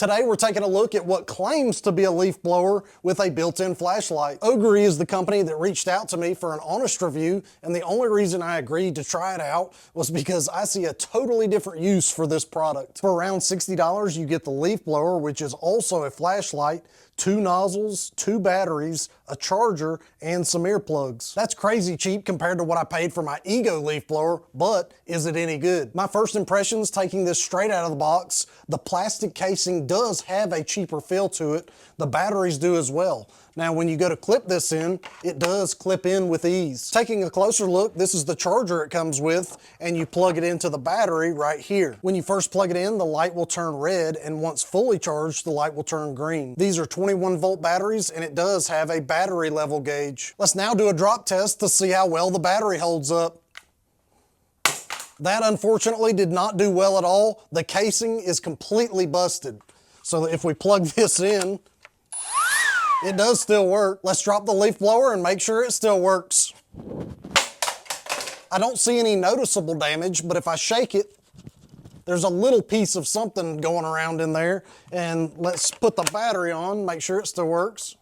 Today we're taking a look at what claims to be a leaf blower with a built-in flashlight. Ogery is the company that reached out to me for an honest review, and the only reason I agreed to try it out was because I see a totally different use for this product. For around $60 you get the leaf blower, which is also a flashlight, 2 nozzles, 2 batteries, a charger, and some earplugs. That's crazy cheap compared to what I paid for my Ego leaf blower, but is it any good? My first impressions taking this straight out of the box, the plastic casing does have a cheaper feel to it. The batteries do as well. Now when you go to clip this in, it does clip in with ease. Taking a closer look, this is the charger it comes with, and you plug it into the battery right here. When you first plug it in, the light will turn red, and once fully charged, the light will turn green. These are 21-volt batteries, and it does have a battery level gauge. Let's now do a drop test to see how well the battery holds up. That unfortunately did not do well at all. The casing is completely busted. So if we plug this in, it does still work. Let's drop the leaf blower and make sure it still works. I don't see any noticeable damage, but if I shake it, there's a little piece of something going around in there. And let's put the battery on, make sure it still works.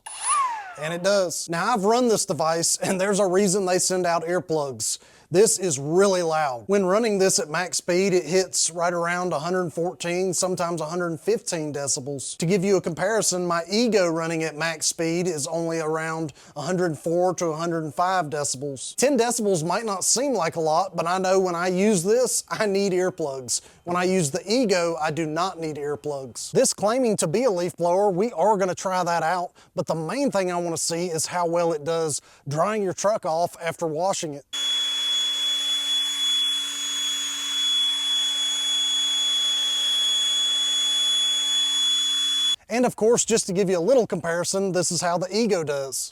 And it does. Now I've run this device, and there's a reason they send out earplugs. This is really loud. When running this at max speed, it hits right around 114, sometimes 115 decibels. To give you a comparison, my Ego running at max speed is only around 104 to 105 decibels. 10 decibels might not seem like a lot, but I know when I use this, I need earplugs. When I use the Ego, I do not need earplugs. This claiming to be a leaf blower, we are gonna try that out, but the main thing I wanna see is how well it does drying your truck off after washing it. And of course, just to give you a little comparison, this is how the Ego does.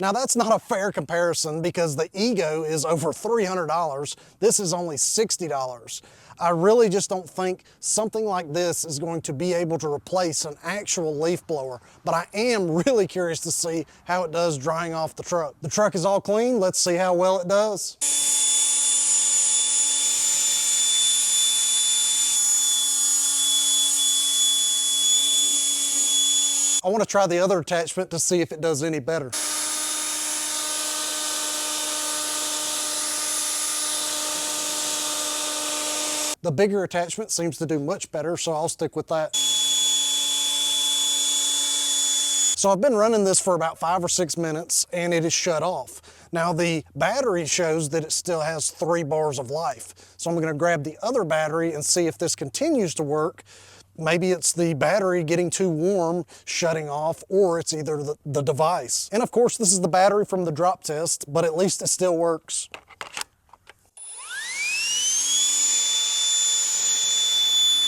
Now that's not a fair comparison because the Ego is over $300. This is only $60. I really just don't think something like this is going to be able to replace an actual leaf blower, but I am really curious to see how it does drying off the truck. The truck is all clean. Let's see how well it does. I want to try the other attachment to see if it does any better. The bigger attachment seems to do much better, so I'll stick with that. So I've been running this for about 5 or 6 minutes, and it is shut off. Now the battery shows that it still has 3 bars of life. So I'm going to grab the other battery and see if this continues to work. Maybe it's the battery getting too warm, shutting off, or it's either the device. And of course, this is the battery from the drop test, but at least it still works.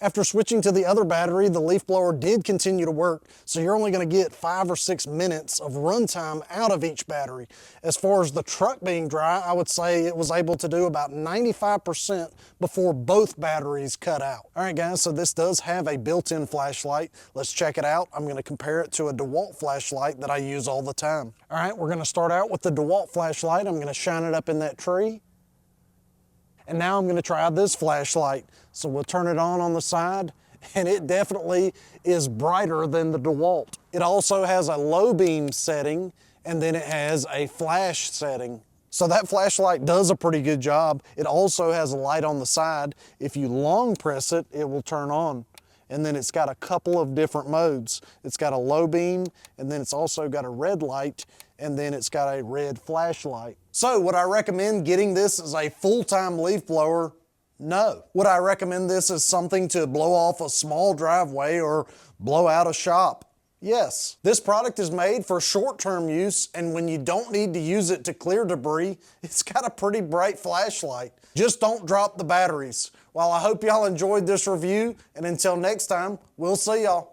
After switching to the other battery, the leaf blower did continue to work, so you're only going to get 5 or 6 minutes of runtime out of each battery. As far as the truck being dry, I would say it was able to do about 95% before both batteries cut out. All right guys, so this does have a built-in flashlight. Let's check it out. I'm going to compare it to a DeWalt flashlight that I use all the time. All right, we're going to start out with the DeWalt flashlight. I'm going to shine it up in that tree. And now I'm going to try this flashlight. So we'll turn it on the side, and it definitely is brighter than the DeWalt. It also has a low beam setting, and then it has a flash setting. So that flashlight does a pretty good job. It also has a light on the side. If you long press it, it will turn on. And then it's got a couple of different modes. It's got a low beam, and then it's also got a red light, and then it's got a red flashlight. So would I recommend getting this as a full-time leaf blower? No. Would I recommend this as something to blow off a small driveway or blow out a shop? Yes. This product is made for short-term use, and when you don't need to use it to clear debris, it's got a pretty bright flashlight. Just don't drop the batteries. Well, I hope y'all enjoyed this review, and until next time, we'll see y'all.